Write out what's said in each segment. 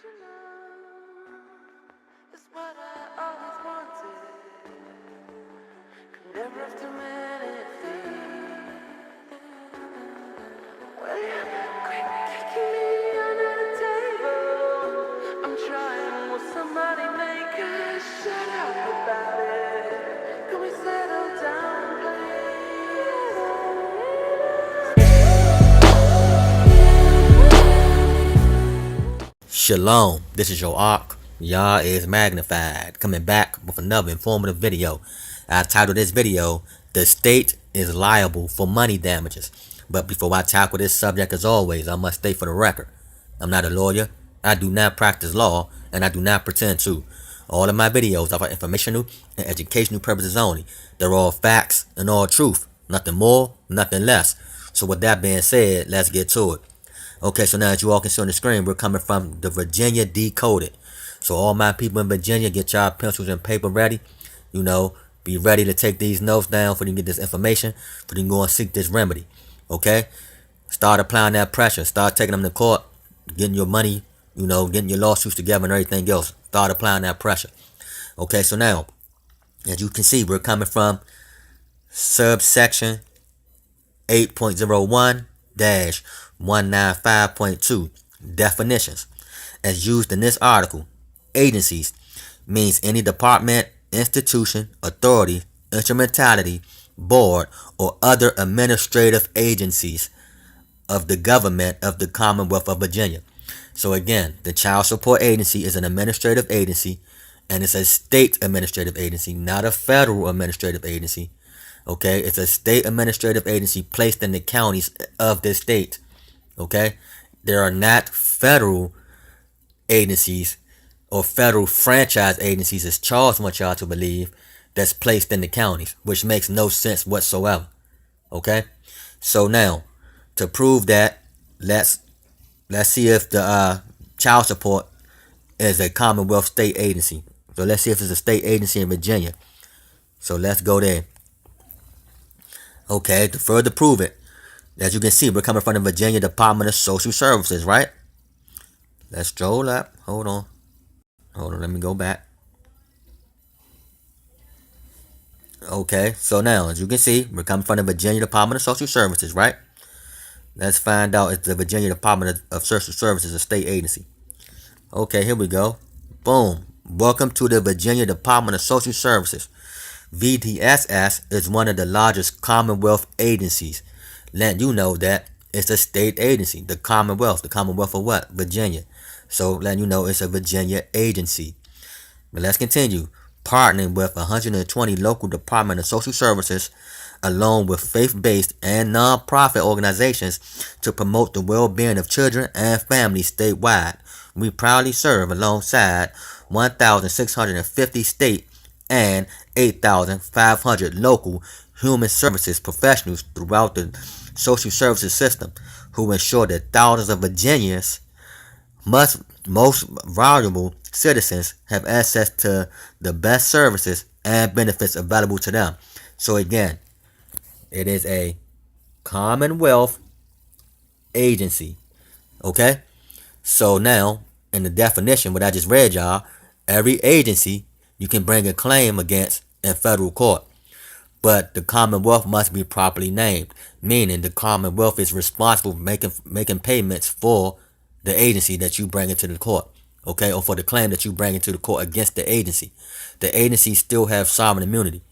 you know is what I always wanted. Could never have too many things. Well, you quit kicking me under the table. I'm trying, will somebody make a shut up about it? Can we settle down, Shalom, this is your Ark. Yah is magnified, coming back with another informative video. I titled this video, "The State is Liable for Money Damages." But before I tackle this subject, as always, I must state for the record, I'm not a lawyer, I do not practice law, and I do not pretend to. All of my videos are for informational and educational purposes only. They're all facts and all truth, nothing more, nothing less. So with that being said, let's get to it. Okay, so now as you all can see on the screen, we're coming from the Virginia Decoded. So all my people in Virginia, get y'all pencils and paper ready. You know, be ready to take these notes down for you to get this information, for you can go and seek this remedy. Okay? Start applying that pressure. Start taking them to court, getting your money, you know, getting your lawsuits together and everything else. Start applying that pressure. Okay, so now, as you can see, we're coming from subsection 8.01-195.2 definitions. As used in this article, agencies means any department, institution, authority, instrumentality, board, or other administrative agencies of the government of the Commonwealth of Virginia. So again, the Child Support Agency is an administrative agency, and it's a state administrative agency, not a federal administrative agency. Okay, it's a state administrative agency placed in the counties of this state. Okay, there are not federal agencies or federal franchise agencies, as Charles wants y'all to believe, that's placed in the counties, which makes no sense whatsoever. Okay, so now to prove that, let's see if the child support is a Commonwealth state agency. So let's see if it's a state agency in Virginia. So let's go there. Okay, to further prove it, as you can see, we're coming from the Virginia Department of Social Services, right? Let's stroll up. Hold on, let me go back. Okay, so now, as you can see, we're coming from the Virginia Department of Social Services, right? Let's find out if the Virginia Department of Social Services is a state agency. Okay, here we go. Boom. Welcome to the Virginia Department of Social Services. VDSS is one of the largest Commonwealth agencies. Letting you know that it's a state agency. The Commonwealth of what? Virginia. So letting you know it's a Virginia agency. But let's continue. Partnering with 120 local Department of Social Services, along with faith-based and non-profit organizations to promote the well-being of children and families statewide. We proudly serve alongside 1,650 state and 8,500 local human services professionals throughout the social services system, who ensure that thousands of Virginians, most valuable citizens, have access to the best services and benefits available to them. So again, it is a Commonwealth agency. Okay? So now, in the definition, what I just read y'all, every agency you can bring a claim against in federal court. But the Commonwealth must be properly named, meaning the Commonwealth is responsible for making payments for the agency that you bring into the court. Okay? Or for the claim that you bring into the court against the agency. The agency still have sovereign immunity.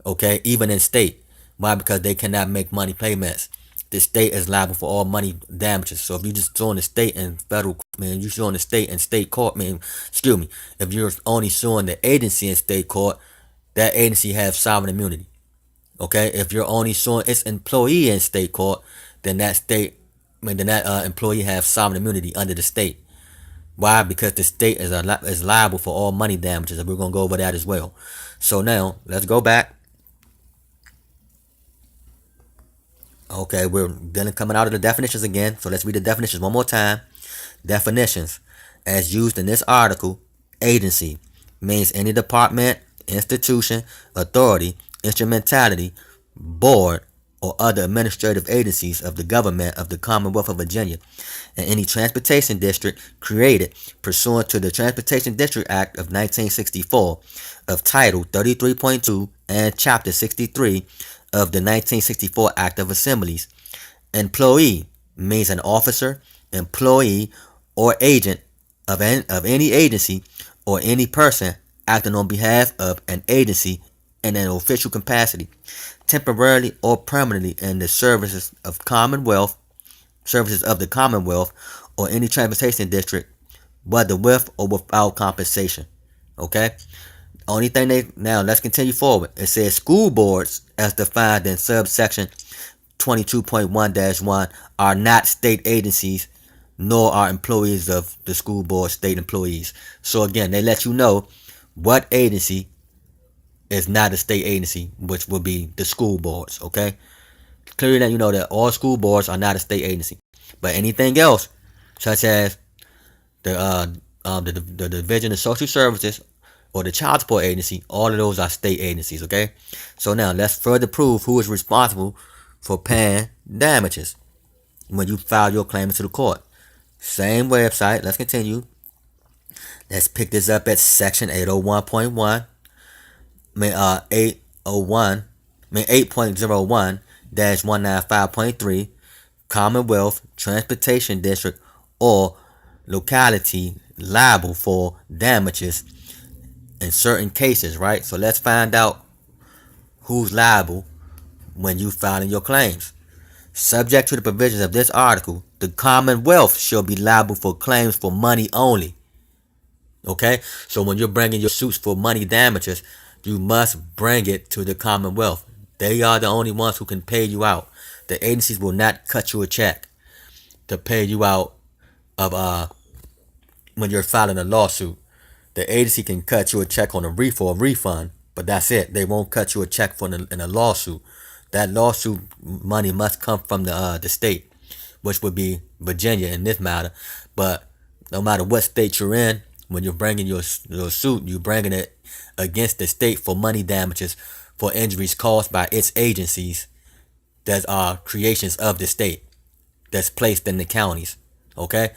Okay? Even in state. Why? Because they cannot make money payments. The state is liable for all money damages. So if you just suing the state and federal, you suing the state and state court, if you're only suing the agency in state court, that agency has sovereign immunity. Okay, if you're only suing its employee in state court, then that employee has sovereign immunity under the state. Why? Because the state is liable for all money damages, and we're gonna go over that as well. So now let's go back. Okay, we're then coming out of the definitions again. So let's read the definitions one more time. Definitions. As used in this article, agency means any department, institution, authority, instrumentality, board, or other administrative agencies of the government of the Commonwealth of Virginia, and any transportation district created pursuant to the Transportation District Act of 1964 of Title 33.2 and Chapter 63 of the 1964 Act of Assemblies. Employee means an officer, employee, or agent of any agency or any person acting on behalf of an agency in an official capacity, temporarily or permanently in the services of the Commonwealth or any transportation district, whether with or without compensation. Okay? Only thing now let's continue forward. It says school boards as defined in subsection 22.1-1 are not state agencies, nor are employees of the school board state employees. So again, they let you know what agency is not a state agency, which will be the school boards. Okay, clearly let you know that all school boards are not a state agency, but anything else, such as the Division of Social Services or the Child Support Agency, all of those are state agencies. Okay, so now let's further prove who is responsible for paying damages when you file your claim into the court. Same website. Let's continue. Let's pick this up at section 801.1. 8.01-195.3 Commonwealth Transportation District or locality liable for damages in certain cases, right? So let's find out who's liable when you filing your claims. Subject to the provisions of this article, the Commonwealth shall be liable for claims for money only. Okay? So when you're bringing your suits for money damages, you must bring it to the Commonwealth. They are the only ones who can pay you out. The agencies will not cut you a check to pay you out of when you're filing a lawsuit. The agency can cut you a check on a refund, but that's it. They won't cut you a check for in a lawsuit. That lawsuit money must come from the state, which would be Virginia in this matter. But no matter what state you're in, when you're bringing your suit, you're bringing it against the state for money damages for injuries caused by its agencies that are creations of the state that's placed in the counties. Okay?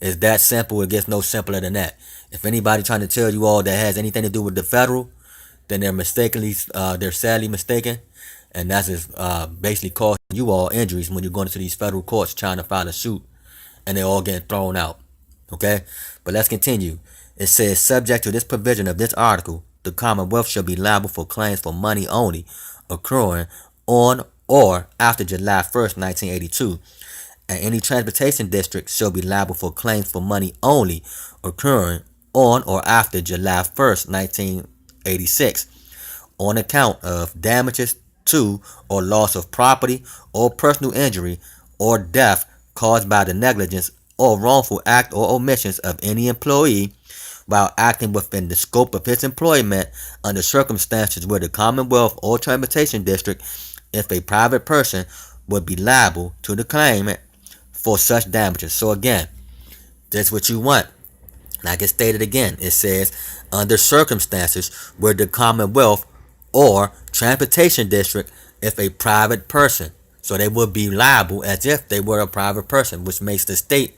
It's that simple. It gets no simpler than that. If anybody trying to tell you all that has anything to do with the federal, then they're sadly mistaken. And that's just basically causing you all injuries when you're going to these federal courts trying to file a suit and they're all getting thrown out. Okay? But let's continue. It says, subject to this provision of this article, the Commonwealth shall be liable for claims for money only occurring on or after July 1st, 1982. And any transportation district shall be liable for claims for money only occurring on or after July 1st, 1986, on account of damages to or loss of property or personal injury or death caused by the negligence or wrongful act or omissions of any employee while acting within the scope of his employment under circumstances where the Commonwealth or Transportation District, if a private person, would be liable to the claimant for such damages. So again, that's what you want. Like it stated again, it says under circumstances where the Commonwealth or Transportation District, if a private person. So they would be liable as if they were a private person, which makes the state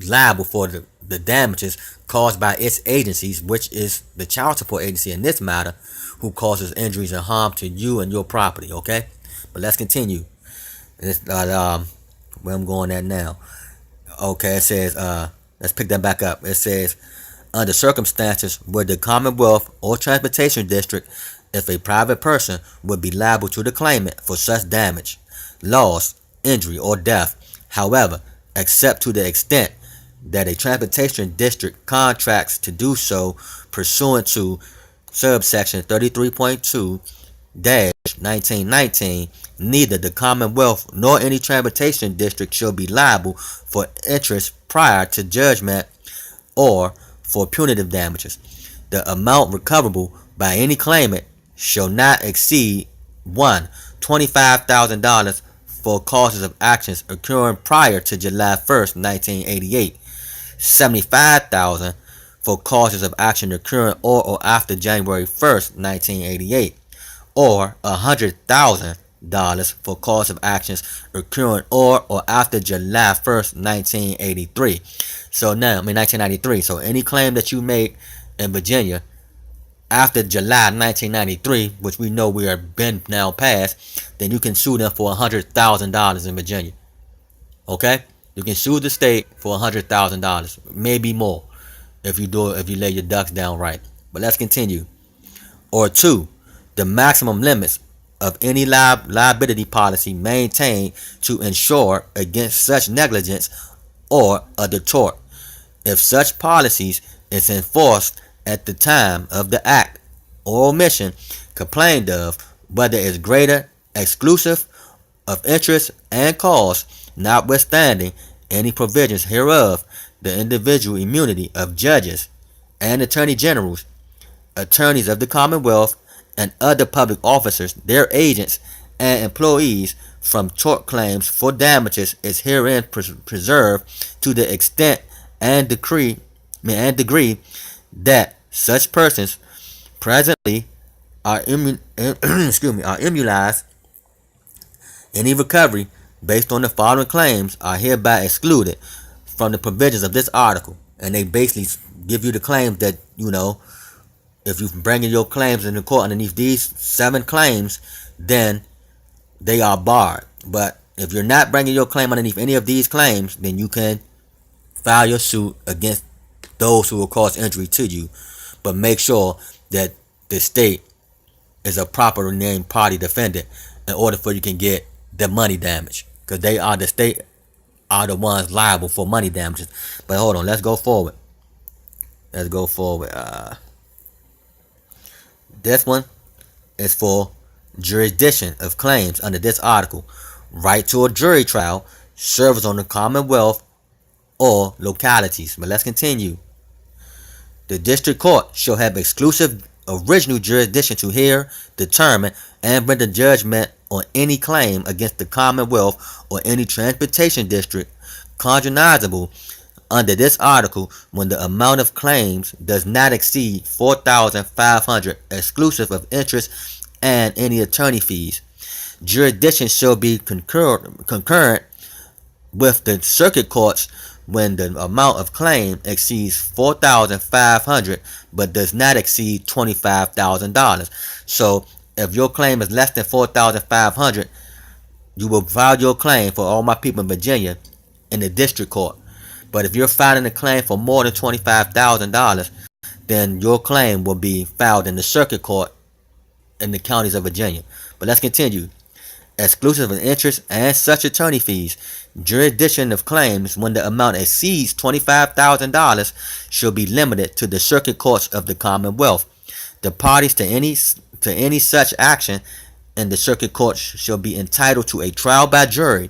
liable for the damages caused by its agencies, which is the child support agency in this matter, who causes injuries and harm to you and your property. Okay, but let's continue. It's, where I'm going at now. Okay, it says let's pick that back up. It says under circumstances where the Commonwealth or Transportation District, if a private person, would be liable to the claimant for such damage, loss, injury, or death. However, except to the extent that a transportation district contracts to do so pursuant to subsection 33.2-1919, neither the Commonwealth nor any transportation district shall be liable for interest prior to judgment or for punitive damages. The amount recoverable by any claimant shall not exceed 1. $25,000 for causes of actions occurring prior to July 1st, 1988. $75,000 for causes of action occurring on or after January 1st, 1988, or $100,000 for cause of actions occurring or after July 1st, 1983. So now, 1993. So any claim that you make in Virginia after July 1993, which we know we are been now past, then you can sue them for $100,000 in Virginia. Okay, you can sue the state for $100,000, maybe more, if you lay your ducks down right. But let's continue. Or two, the maximum limits of any liability policy maintained to insure against such negligence or other tort, if such policies is enforced at the time of the act or omission complained of, whether it's greater, exclusive of interest and cause, notwithstanding any provisions hereof, the individual immunity of judges and attorney generals, attorneys of the Commonwealth, and other public officers, their agents, and employees from tort claims for damages is herein preserved to the extent and degree that such persons presently are immunized. Any recovery based on the following claims are hereby excluded from the provisions of this article. And they basically give you the claims that, if you bring in your claims in the court underneath these 7 claims, then they are barred. But if you're not bringing your claim underneath any of these claims, then you can file your suit against those who will cause injury to you. But make sure that the state is a proper named party defendant in order for you can get the money damage, because the state are the ones liable for money damages. But hold on, let's go forward. This one is for jurisdiction of claims under this article, right to a jury trial, service on the Commonwealth or localities. But let's continue. The district court shall have exclusive original jurisdiction to hear, determine, and render judgment on any claim against the Commonwealth or any transportation district cognizable under this article when the amount of claims does not exceed $4,500 exclusive of interest and any attorney fees. Jurisdiction shall be concurrent with the circuit courts when the amount of claim exceeds $4,500 but does not exceed $25,000. So if your claim is less than $4,500, you will file your claim, for all my people in Virginia, in the district court. But if you're filing a claim for more than $25,000, then your claim will be filed in the circuit court in the counties of Virginia. But let's continue. Exclusive of interest and such attorney fees, jurisdiction of claims when the amount exceeds $25,000 shall be limited to the circuit courts of the Commonwealth. The parties to any such action in the circuit courts shall be entitled to a trial by jury,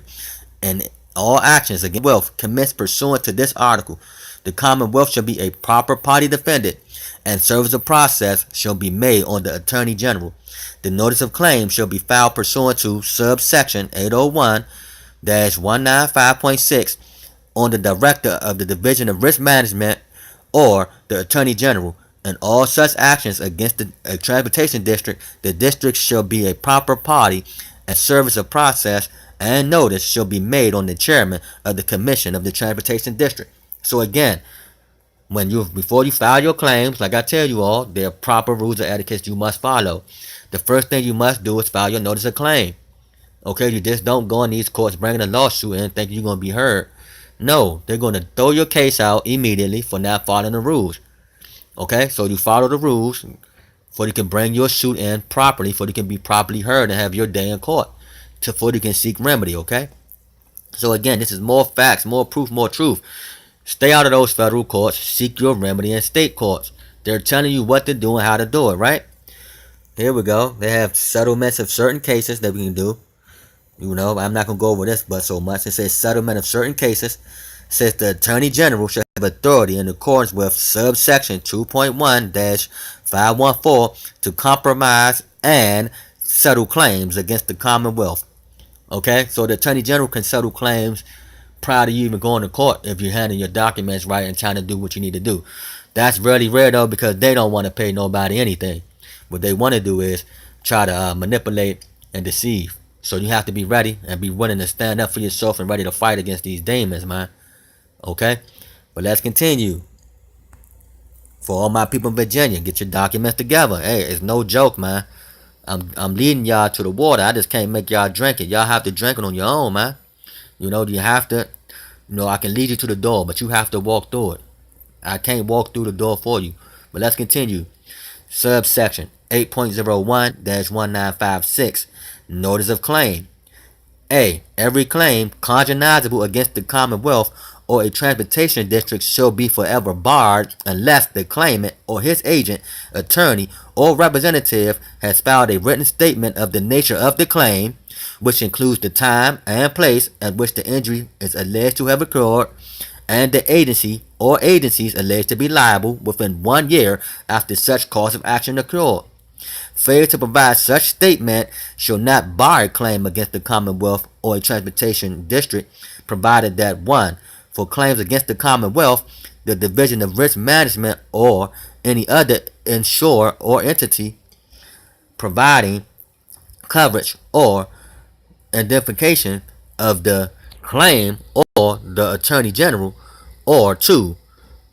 and all actions against wealth commenced pursuant to this article. The Commonwealth shall be a proper party defendant, and service of process shall be made on the Attorney General. The notice of claim shall be filed pursuant to subsection 801-195.6 on the Director of the Division of Risk Management or the Attorney General. In all such actions against a transportation district, the district shall be a proper party, and service of process and notice shall be made on the chairman of the commission of the transportation district. So again, before you file your claims, like I tell you all, there are proper rules of etiquette you must follow. The first thing you must do is file your notice of claim. Okay, you just don't go in these courts bringing a lawsuit and think you're going to be heard. No, they're going to throw your case out immediately for not following the rules. Okay, so you follow the rules so you can bring your suit in properly, so you can be properly heard and have your day in court, so you can seek remedy. Okay, so again, this is more facts, more proof, more truth. Stay out of those federal courts. Seek your remedy in state courts. They're telling you what to do and how to do it, right? Here we go. They have settlements of certain cases that we can do. I'm not going to go over this but so much. It says settlement of certain cases. It says the Attorney General shall have authority in accordance with subsection 2.1-514 to compromise and settle claims against the Commonwealth. Okay, so the Attorney General can settle claims prior to you even going to court if you're handling your documents right and trying to do what you need to do. That's really rare though, because they don't want to pay nobody anything. What they want to do is try to manipulate and deceive. So you have to be ready and be willing to stand up for yourself and ready to fight against these demons, man. Okay? But let's continue. For all my people in Virginia, get your documents together. Hey, it's no joke, man. I'm leading y'all to the water. I just can't make y'all drink it. Y'all have to drink it on your own, man. You know, you have to, I can lead you to the door, but you have to walk through it. I can't walk through the door for you. But let's continue. Subsection 8.01-1956. Notice of claim. A. Every claim cognizable against the Commonwealth or a transportation district shall be forever barred unless the claimant or his agent, attorney, or representative has filed a written statement of the nature of the claim, which includes the time and place at which the injury is alleged to have occurred, and the agency or agencies alleged to be liable within 1 year after such cause of action occurred. Failure to provide such statement shall not bar a claim against the Commonwealth or a transportation district, provided that 1. For claims against the Commonwealth, the Division of Risk Management or any other insurer or entity providing coverage or identification of the claim or the Attorney General, or 2.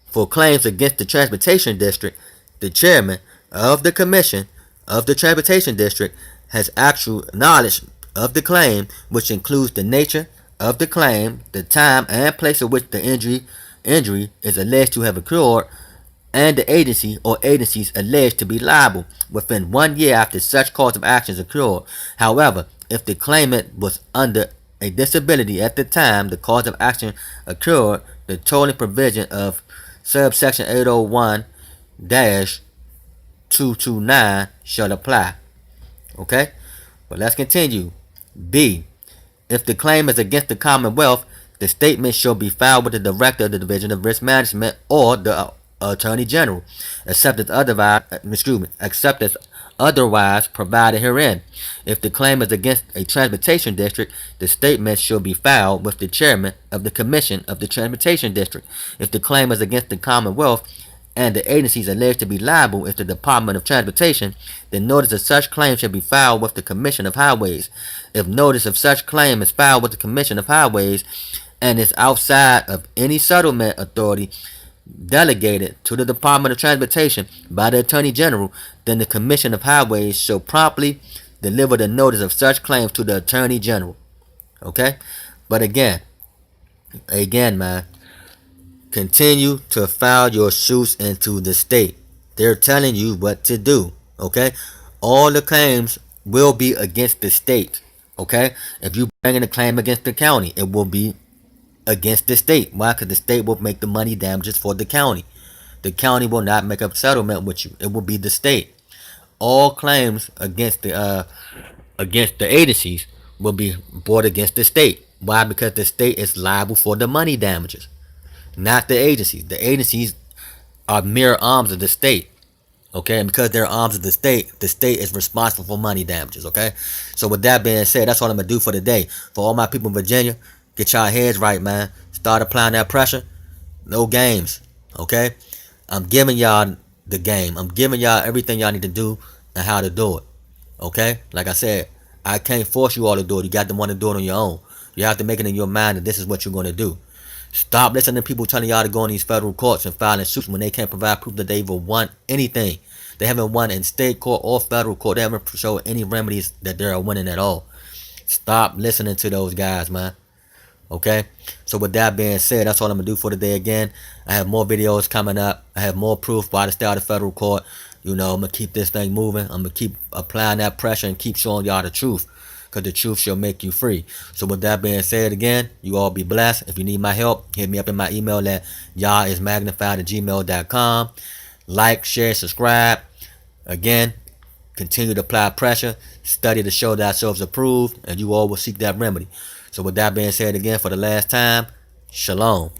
For claims against the Transportation District, the chairman of the Commission of the Transportation District has actual knowledge of the claim, which includes the nature of the claim, the time and place at which the injury is alleged to have occurred, and the agency or agencies alleged to be liable within 1 year after such cause of actions occurred. However, if the claimant was under a disability at the time the cause of action occurred, the tolling provision of subsection 801-229 shall apply. Okay? But let's continue. B. If the claim is against the Commonwealth, the statement shall be filed with the Director of the Division of Risk Management or the Attorney General, except as otherwise provided herein. If the claim is against a transportation district, the statement shall be filed with the Chairman of the Commission of the Transportation District. If the claim is against the Commonwealth and the agencies alleged to be liable is the Department of Transportation, then notice of such claim shall be filed with the Commission of Highways. If notice of such claim is filed with the Commission of Highways and is outside of any settlement authority delegated to the Department of Transportation by the Attorney General, then the Commission of Highways shall promptly deliver the notice of such claims to the Attorney General. Okay? But again, man, continue to file your suits into the state. They're telling you what to do. Okay? All the claims will be against the state. Okay? If you bring in a claim against the county, it will be against the state. Why? Because the state will make the money damages for the county. The county will not make a settlement with you. It will be the state. All claims against the agencies will be brought against the state. Why? Because the state is liable for the money damages, not the agencies. The agencies are mere arms of the state. Okay, and because they're arms of the state is responsible for money damages. Okay, so with that being said, that's all I'm gonna do for today. For all my people in Virginia, get y'all heads right, man. Start applying that pressure. No games. Okay, I'm giving y'all the game. I'm giving y'all everything y'all need to do and how to do it. Okay, like I said, I can't force you all to do it. You got to want to do it on your own. You have to make it in your mind that this is what you're gonna do. Stop listening to people telling y'all to go in these federal courts and filing suits when they can't provide proof that they even won anything. They haven't won in state court or federal court. They haven't shown any remedies that they're winning at all. Stop listening to those guys, man. Okay? So with that being said, that's all I'm going to do for today again. I have more videos coming up. I have more proof why to stay out of federal court. I'm going to keep this thing moving. I'm going to keep applying that pressure and keep showing y'all the truth. Because the truth shall make you free. So with that being said again, you all be blessed. If you need my help, hit me up in my email at y'allismagnified@gmail.com. Like, share, subscribe. Again, continue to apply pressure. Study to show that ourselves approved. And you all will seek that remedy. So with that being said again, for the last time, shalom.